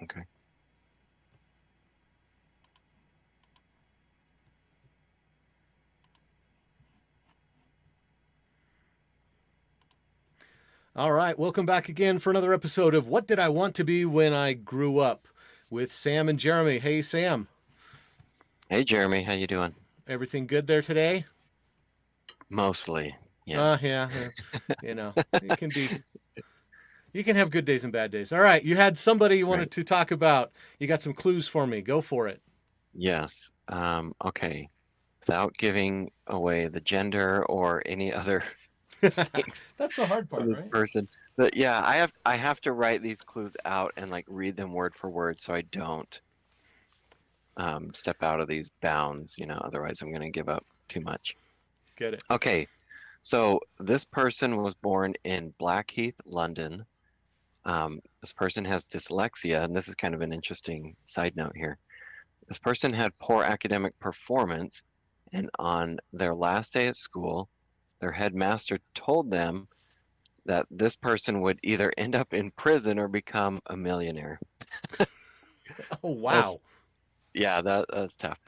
Okay. All right, welcome back again for another episode of What Did I Want to Be When I Grew Up with Sam and Jeremy. Hey, Sam, Hey, Jeremy, how you doing? everything good there today? Mostly, yes. Yeah, it can be. You can have good days and bad days. All right, you had somebody you wanted Right. to talk about. You got some clues for me. Go for it. Yes. Okay. Without giving away the gender or any other things That's the hard of part, this right? person, but yeah, I have to write these clues out and like read them word for word so I don't step out of these bounds, otherwise I'm going to give up too much. Get it. Okay. So this person was born in Blackheath, London. This person has dyslexia, and this is kind of an interesting side note here. This person had poor academic performance, and on their last day at school, their headmaster told them that this person would either end up in prison or become a millionaire. Oh, That's wow. yeah, that's tough.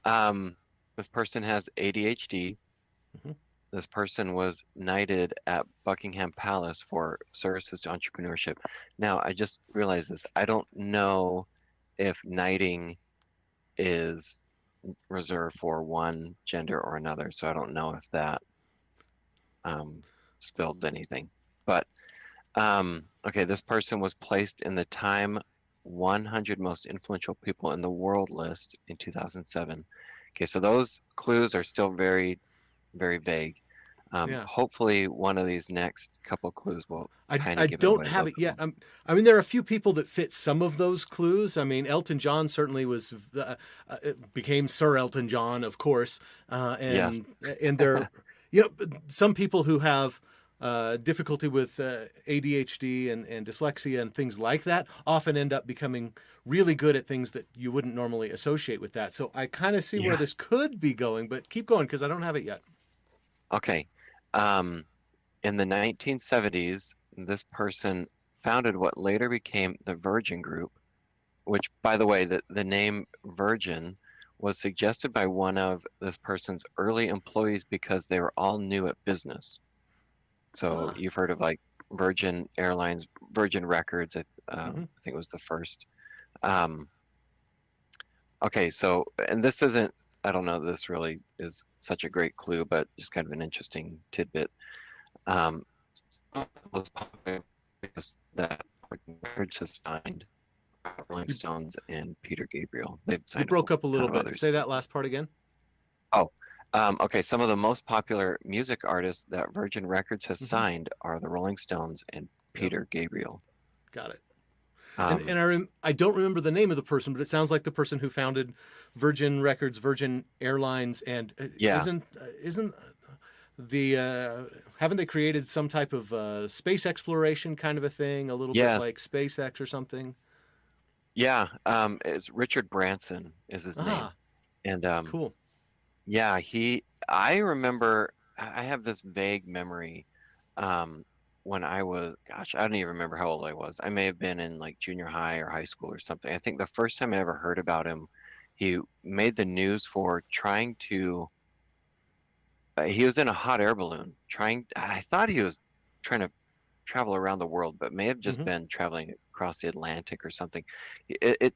Um, this person has ADHD. Mhm. This person was knighted at Buckingham Palace for services to entrepreneurship. Now, I just realized this. I don't know if knighting is reserved for one gender or another, so I don't know if that um, spilled anything. But okay, this person was placed in the Time 100 most influential people in the world list in 2007. Okay, so those clues are still very, very vague. Yeah. Hopefully, one of these next couple clues will kind I of give it don't away a have little it bit yet. more. I mean, there are a few people that fit some of those clues. I mean, Elton John certainly was became Sir Elton John, of course, Yes. and there, some people who have difficulty with ADHD and dyslexia and things like that often end up becoming really good at things that you wouldn't normally associate with that. So I kind of see where Yeah. this could be going, but keep going because I don't have it yet. Okay. Um, in the 1970s, this person founded what later became the Virgin Group, which, by the way, the name Virgin was suggested by one of this person's early employees because they were all new at business. So Ah, you've heard of like Virgin Airlines, Virgin Records, mm-hmm. I think it was the first. Um, okay, so, and this isn't, I don't know, this really is such a great clue, but just kind of an interesting tidbit. Um, was popular because that records has signed Rolling you Stones and Peter Gabriel. They've you signed a broke up a ton little of bit. others. Say that last part again. Oh, okay. Some of the most popular music artists that Virgin Records has Mm-hmm. signed are the Rolling Stones and Yep, Peter Gabriel. got it. Um, I don't remember the name of the person, but it sounds like the person who founded Virgin Records, Virgin Airlines, and yeah, isn't the haven't they created some type of space exploration kind of a thing, a little bit yes, like SpaceX or something? yeah. It's Richard Branson is his name, Ah, and cool. yeah, I remember. I have this vague memory. Um, when I was, gosh, I don't even remember how old I was. I may have been in like junior high or high school or something. I think the first time I ever heard about him, he made the news for trying to. He was in a hot air balloon trying. I thought he was trying to travel around the world, but may have just Hmm. been traveling across the Atlantic or something. It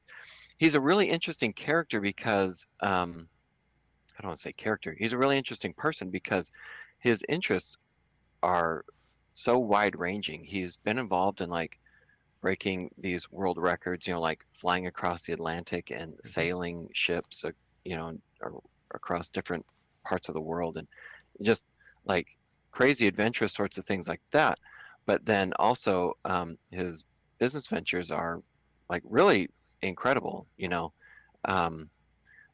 he's a really interesting character because I don't want to say character. He's a really interesting person because his interests are so wide ranging. He's been involved in like breaking these world records, like flying across the Atlantic and Hmm. sailing ships, across different parts of the world, and just like crazy adventurous sorts of things like that. But then also his business ventures are like really incredible. Um,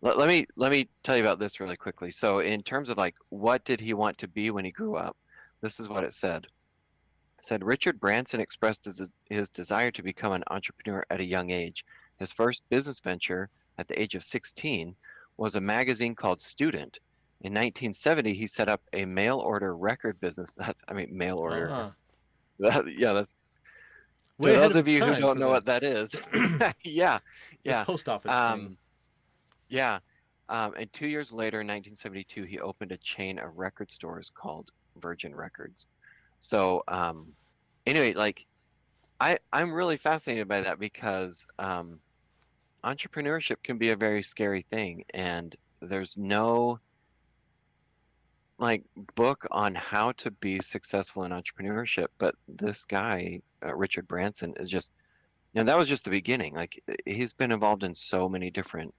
let me tell you about this really quickly. So in terms of like what did he want to be when he grew up, this is what it said. It said Richard Branson expressed his desire to become an entrepreneur at a young age. His first business venture at the age of 16 was a magazine called Student. In 1970, he set up a mail order record business. I mean, mail order. Ah, Yeah, that's way ahead those of of its you who time don't for know what that is, yeah, this yeah, post office thing. um, yeah. And 2 years later, in 1972, he opened a chain of record stores called Virgin Records. So, anyway, like I'm really fascinated by that because entrepreneurship can be a very scary thing, and there's no like book on how to be successful in entrepreneurship. But this guy, Richard Branson, is just, that was just the beginning. Like he's been involved in so many different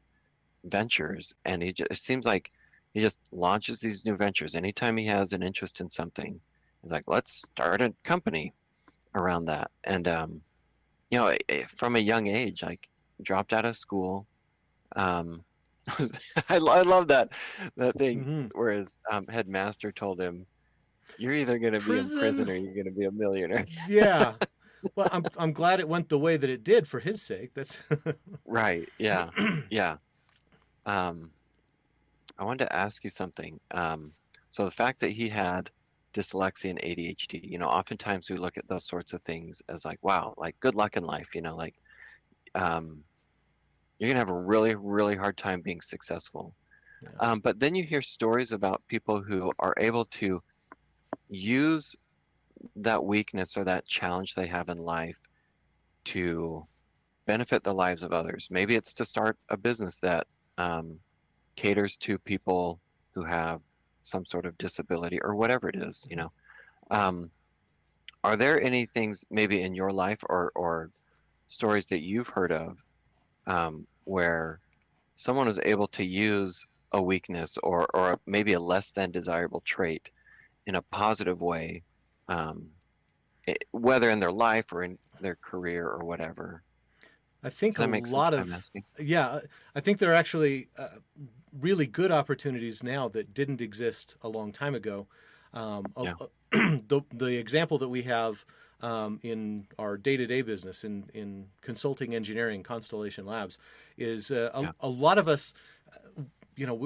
ventures, and it seems like he just launches these new ventures anytime he has an interest in something. He's like, let's start a company around that. And from a young age, like dropped out of school. Um, I love that thing Hmm. where his headmaster told him, "You're either going to be in Prison. prison or you're going to be a millionaire." Yeah. Well, I'm glad it went the way that it did for his sake. That's Right. Yeah. Yeah. Um, I wanted to ask you something. So the fact that he had dyslexia and ADHD, oftentimes we look at those sorts of things as like, wow, like good luck in life, like um, you're gonna have a really, really hard time being successful. yeah. But then you hear stories about people who are able to use that weakness or that challenge they have in life to benefit the lives of others. Maybe it's to start a business that um, caters to people who have some sort of disability or whatever it is. Um, are there any things maybe in your life or stories that you've heard of where someone was able to use a weakness or maybe a less than desirable trait in a positive way, um, whether in their life or in their career or whatever? I Does think a that make sense lot what I'm of, asking? yeah, I think there are actually really good opportunities now that didn't exist a long time ago. Yeah, The example that we have in our day-to-day business in consulting engineering, Constellation Labs, is yeah, a lot of us,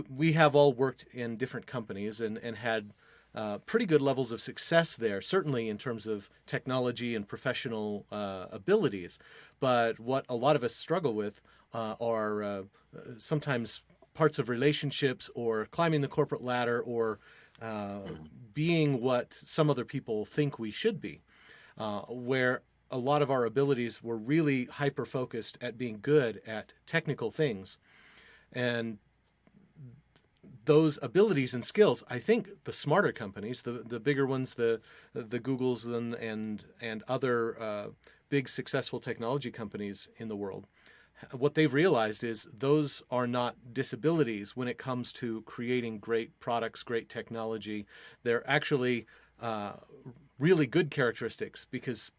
we have all worked in different companies and had pretty good levels of success there, certainly in terms of technology and professional abilities. But what a lot of us struggle with are sometimes parts of relationships or climbing the corporate ladder or uh, mm, being what some other people think we should be, where a lot of our abilities were really hyper focused at being good at technical things. And those abilities and skills, I think the smarter companies, the bigger ones, the Googles and other big successful technology companies in the world, what they've realized is those are not disabilities when it comes to creating great products, great technology. They're actually uh, really good characteristics because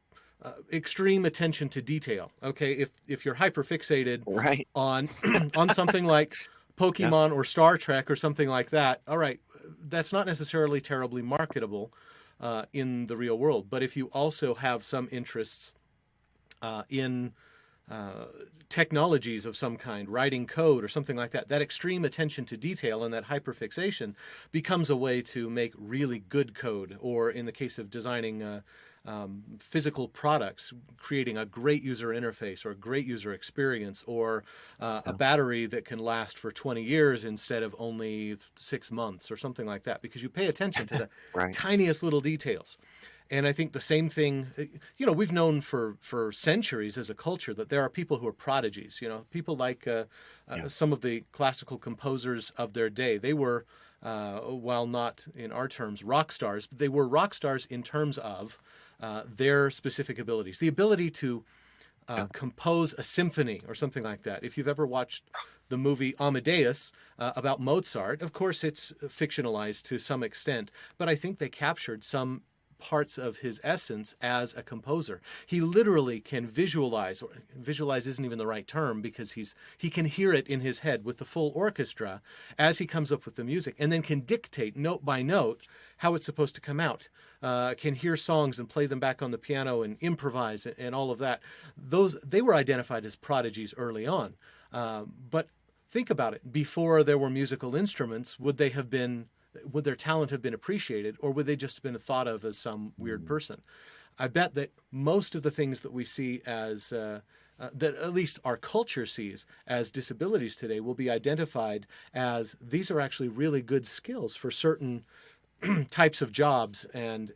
extreme attention to detail. Okay, if you're hyper fixated right. on on something like Yeah, Pokemon or Star Trek or something like that, all right, that's not necessarily terribly marketable in the real world. But if you also have some interests in uh, technologies of some kind, writing code or something like that, that extreme attention to detail and that hyperfixation becomes a way to make really good code, or in the case of designing physical products, creating a great user interface or a great user experience, or a yeah, battery that can last for 20 years instead of only 6 months or something like that, because you pay attention to the right. tiniest little details. And I think the same thing, we've known for centuries as a culture that there are people who are prodigies. People like Yeah, some of the classical composers of their day. They were, while not in our terms, rock stars, but they were rock stars in terms of their specific abilities. The ability to yeah, compose a symphony or something like that. If you've ever watched the movie Amadeus about Mozart, of course it's fictionalized to some extent, but I think they captured some parts of his essence as a composer. He literally can visualize, or visualize isn't even the right term because he can hear it in his head with the full orchestra as he comes up with the music, and then can dictate note by note how it's supposed to come out. Can hear songs and play them back on the piano and improvise and all of that. They were identified as prodigies early on, but think about it. Before there were musical instruments, would their talent have been appreciated, or would they just have been thought of as some weird mm, person? I bet that most of the things that we see as that at least our culture sees as disabilities today will be identified as these are actually really good skills for certain types of jobs, and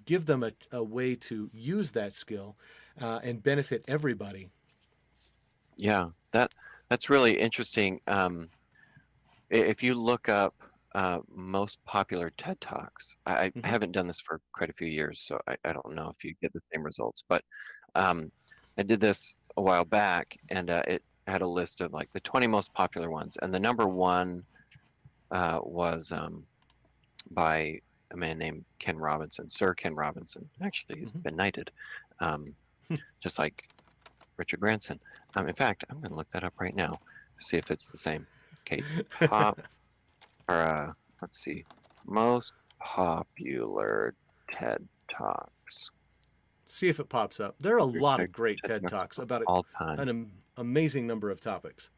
give them a way to use that skill and benefit everybody. Yeah, that's really interesting. If you look up most popular TED Talks, I Hmm. haven't done this for quite a few years, so I don't know if you get the same results, but um, I did this a while back, and it had a list of like the 20 most popular ones, and the number one was by a man named Ken Robinson, Sir Ken Robinson. Actually, he's Hmm. been knighted, um, just like Richard Branson. In fact, I'm going to look that up right now to see if it's the same. Okay, top or let's see, most popular TED Talks. See if it pops up. There are a lot TED of great TED Talks Talks of about all time. an amazing number of topics.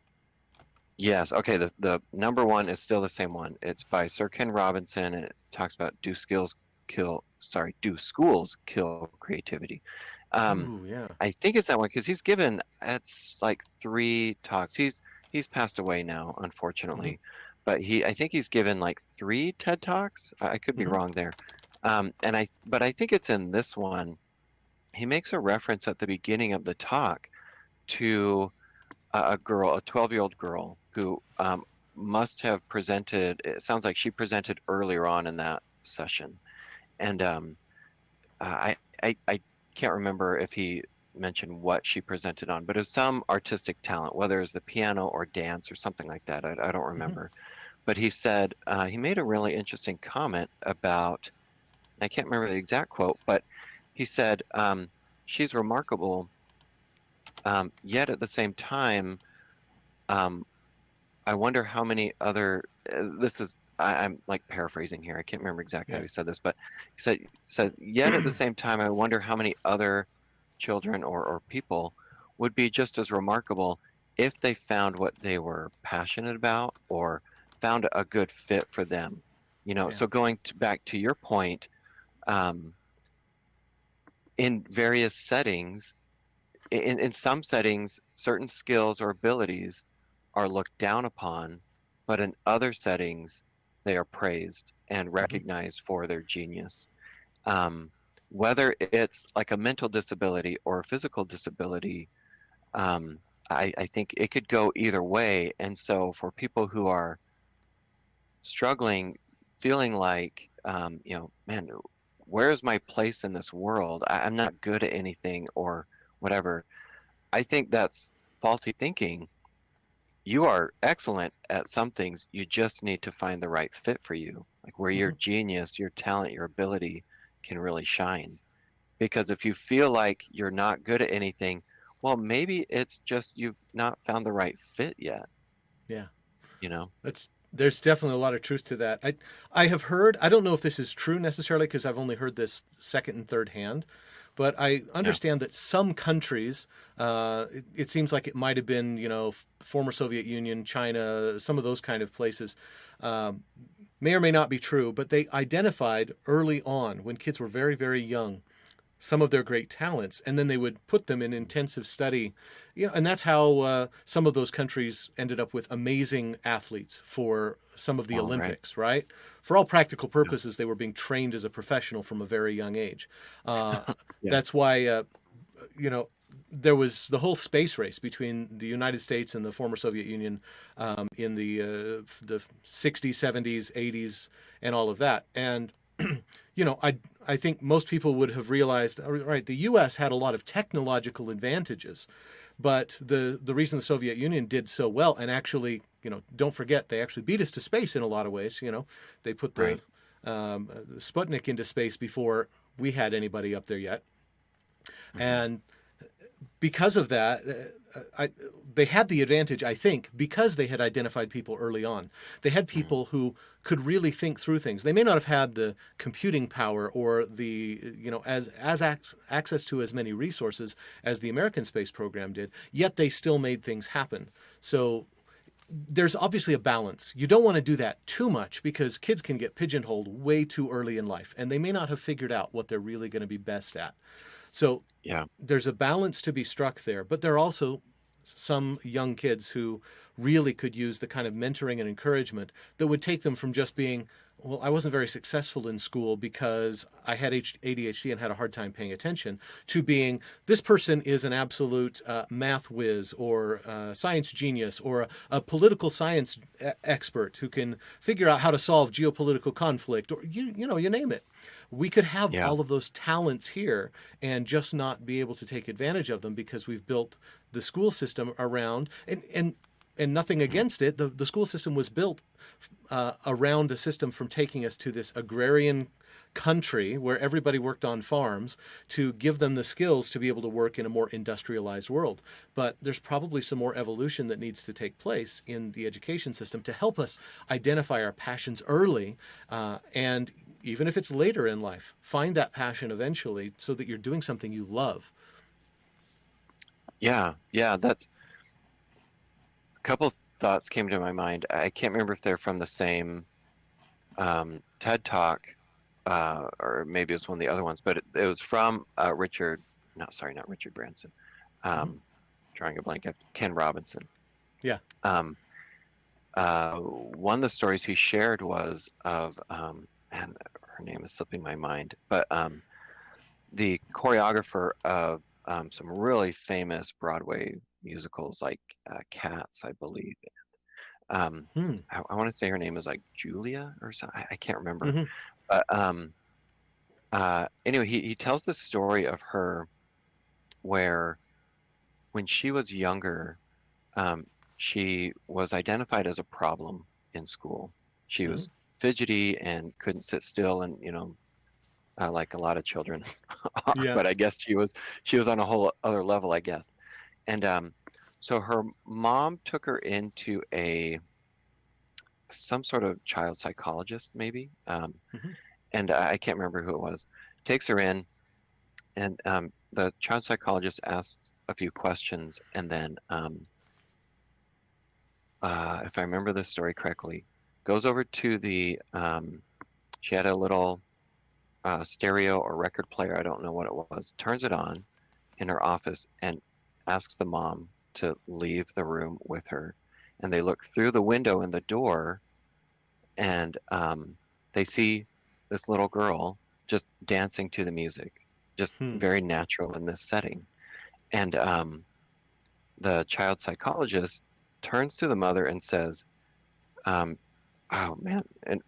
Yes, okay, the number one is still the same one. It's by Sir Ken Robinson, and it talks about do schools kill creativity? Um, Ooh, yeah. I think it's that one because he's given it's like 3 talks. He's passed away now, Hmm. unfortunately, but I think he's given like 3 TED Talks. I could be Hmm. wrong there. But I think it's in this one. He makes a reference at the beginning of the talk to a girl, a 12-year-old girl who must have presented. It sounds like she presented earlier on in that session, and I can't remember if he mentioned what she presented on, but it was some artistic talent, whether it was the piano or dance or something like that. I don't Hmm. remember. But he said he made a really interesting comment about. I can't remember the exact quote, but he said she's remarkable, yet at the same time. Um, I wonder how many other. This is I'm like paraphrasing here. I can't remember exactly how Yeah. he said this, but he said yet at the same time, I wonder how many other children or people would be just as remarkable if they found what they were passionate about or found a good fit for them. Yeah. So going back to your point, um, in various settings, in some settings, certain skills or abilities are looked down upon, but in other settings, they are praised and Hmm. recognized for their genius. Um, whether it's like a mental disability or a physical disability, um, I think it could go either way. And so for people who are struggling, feeling like, man, where's my place in this world? I'm not good at anything or whatever. I think that's faulty thinking. You are excellent at some things. You just need to find the right fit for you, like where your Hmm. genius, your talent, your ability can really shine. Because if you feel like you're not good at anything, well, maybe it's just you've not found the right fit yet, Yeah. you know? There's definitely a lot of truth to that. I have heard, I don't know if this is true necessarily because I've only heard this second and third hand, but I Yeah. understand that some countries, it seems like it might have been, former Soviet Union, China, some of those kind of places, um, may or may not be true, but they identified early on when kids were very, very young some of their great talents, and then they would put them in intensive study. And that's how some of those countries ended up with amazing athletes for some of the All right. Olympics, right? For all practical Yeah. purposes, they were being trained as a professional from a very young age. Uh, Yeah. that's why, you know, there was the whole space race between the United States and the former Soviet Union in the 60s, 70s, 80s, and all of that. And I think most people would have realized, all right, the U.S. had a lot of technological advantages, but the reason the Soviet Union did so well, and actually, don't forget, they actually beat us to space in a lot of ways. They put the Right. Sputnik into space before we had anybody up there yet, Hmm. and because of that, they had the advantage, I think, because they had identified people early on. They had Hmm. people who could really think through things. They may not have had the computing power or the, access to as many resources as the American space program did, yet they still made things happen. So there's obviously a balance. You don't want to do that too much because kids can get pigeonholed way too early in life and they may not have figured out what they're really going to be best at. So Yeah. there's a balance to be struck there, but there are also some young kids who really could use the kind of mentoring and encouragement that would take them from just being, well, I wasn't very successful in school because I had ADHD and had a hard time paying attention, to being, this person is an absolute math whiz or science genius or a political science expert who can figure out how to solve geopolitical conflict, or you name it. We could have Yeah. all of those talents here and just not be able to take advantage of them because we've built the school system around, and nothing against it. The school system was built around a system from taking us to this agrarian country where everybody worked on farms to give them the skills to be able to work in a more industrialized world. But there's probably some more evolution that needs to take place in the education system to help us identify our passions early, and even if it's later in life, find that passion eventually so that you're doing something you love. Yeah. Yeah. That's a couple thoughts came to my mind. I can't remember if they're from the same TED Talk, or maybe it was one of the other ones, but it was from Richard, no, sorry, not Richard Branson. Mm-hmm. Drawing a blank, Ken Robinson. Yeah. Um, one of the stories he shared was of, and her name is slipping my mind, but the choreographer of some really famous Broadway musicals like Cats, I believe. Hmm. I want to say her name is like Julia or something. I can't remember. Mm-hmm. But anyway, he tells the story of her where when she was younger, she was identified as a problem in school. She Mm-hmm. was fidgety and couldn't sit still, and like a lot of children are. Yeah. But I guess she was on a whole other level, I guess. And so her mom took her into some sort of child psychologist, maybe. Mm-hmm. And I can't remember who it was. Takes her in, and the child psychologist asks a few questions, and then, if I remember the story correctly, goes over to she had a little stereo or record player, I don't know what it was, turns it on in her office and asks the mom to leave the room with her. And they look through the window in the door, and they see this little girl just dancing to the music, just Hmm. very natural in this setting. And the child psychologist turns to the mother and says, oh man, and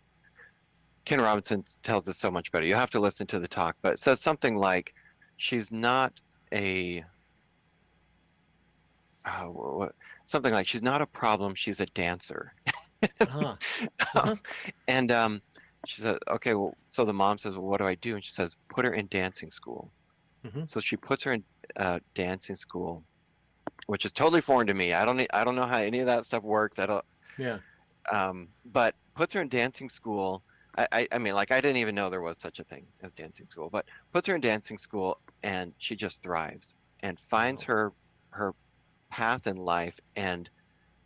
Ken Robinson tells us so much better. You have to listen to the talk, but it says something like, she's not a, something like, she's not a problem, she's a dancer. Uh-huh. Uh-huh. And she said, okay, well, so the mom says, well, what do I do? And she says, put her in dancing school. Mm-hmm. So she puts her in dancing school, which is totally foreign to me. I don't know how any of that stuff works. I don't, Yeah. but puts her in dancing school. I mean, like, I didn't even know there was such a thing as dancing school, but puts her in dancing school, and she just thrives and finds Wow. her path in life, and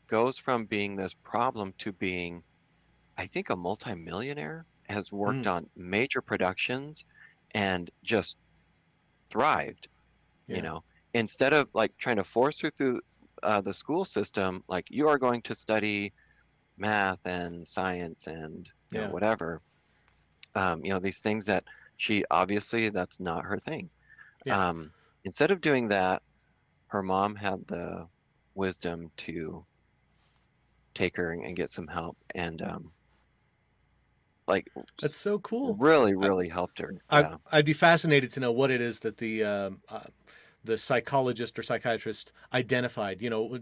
goes from being this problem to being, I think, a multimillionaire, has worked Mm. on major productions, and just thrived, Yeah. instead of like trying to force her through the school system, like, you are going to study math and science and Yeah. whatever, these things that she obviously, that's not her thing. Yeah. Instead of doing that, her mom had the wisdom to take her and get some help, and like, That's so cool. really, I, really helped her. I Yeah. I'd be fascinated to know what it is that the psychologist or psychiatrist identified.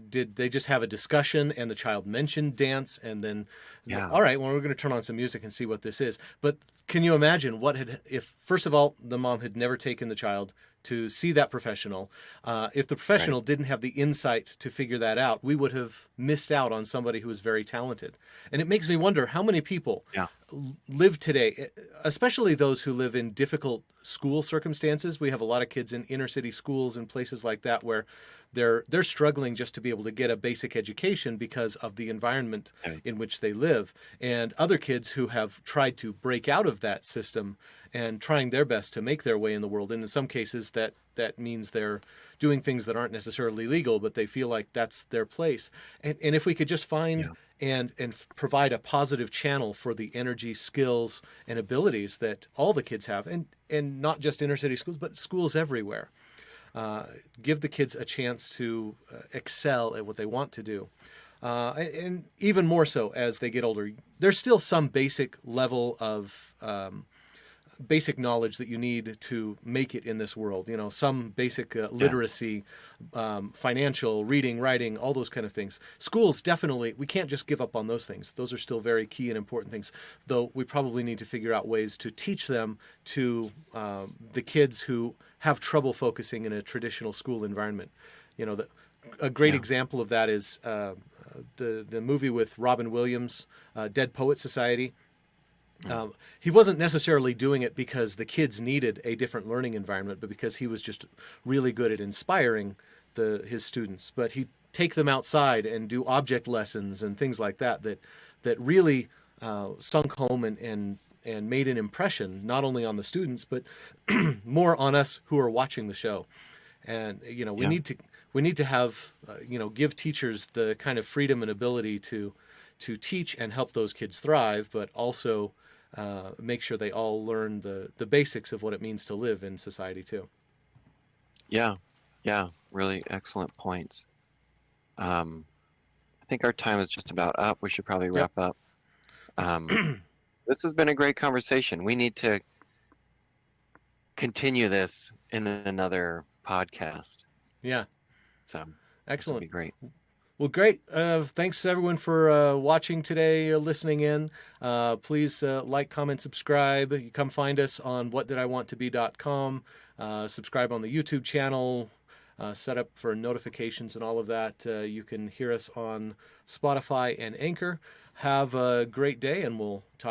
Did they just have a discussion and the child mentioned dance and then, Yeah. all right, well, we're going to turn on some music and see what this is. But can you imagine if first of all, the mom had never taken the child to see that professional? If the Right. professional didn't have the insight to figure that out, we would have missed out on somebody who was very talented. And it makes me wonder how many people Yeah. live today, especially those who live in difficult school circumstances. We have a lot of kids in inner city schools and places like that where they're struggling just to be able to get a basic education because of the environment Yeah. in which they live. And other kids who have tried to break out of that system and trying their best to make their way in the world. And in some cases that means they're doing things that aren't necessarily legal, but they feel like that's their place. And if we could just find Yeah. and provide a positive channel for the energy, skills, and abilities that all the kids have, and not just inner city schools, but schools everywhere. Give the kids a chance to excel at what they want to do. And even more so as they get older. There's still some basic level of basic knowledge that you need to make it in this world. Some basic literacy, financial, reading, writing, all those kind of things. Schools, definitely, we can't just give up on those things. Those are still very key and important things, though we probably need to figure out ways to teach them to the kids who have trouble focusing in a traditional school environment. A great Yeah. example of that is the movie with Robin Williams, Dead Poet Society. He wasn't necessarily doing it because the kids needed a different learning environment, but because he was just really good at inspiring his students. But he'd take them outside and do object lessons and things like that really sunk home and made an impression, not only on the students, but more on us who are watching the show. And we Yeah. need to have give teachers the kind of freedom and ability to teach and help those kids thrive, but also make sure they all learn the basics of what it means to live in society too. Yeah. Yeah. Really excellent points. I think our time is just about up. We should probably Yep. wrap up. This has been a great conversation. We need to continue this in another podcast. Yeah, So this would excellent. be great. Well, great. Thanks everyone for watching today or listening in. Please like, comment, subscribe. You come find us on whatdidiwanttobe.com. Subscribe on the YouTube channel. Set up for notifications and all of that. You can hear us on Spotify and Anchor. Have a great day, and we'll talk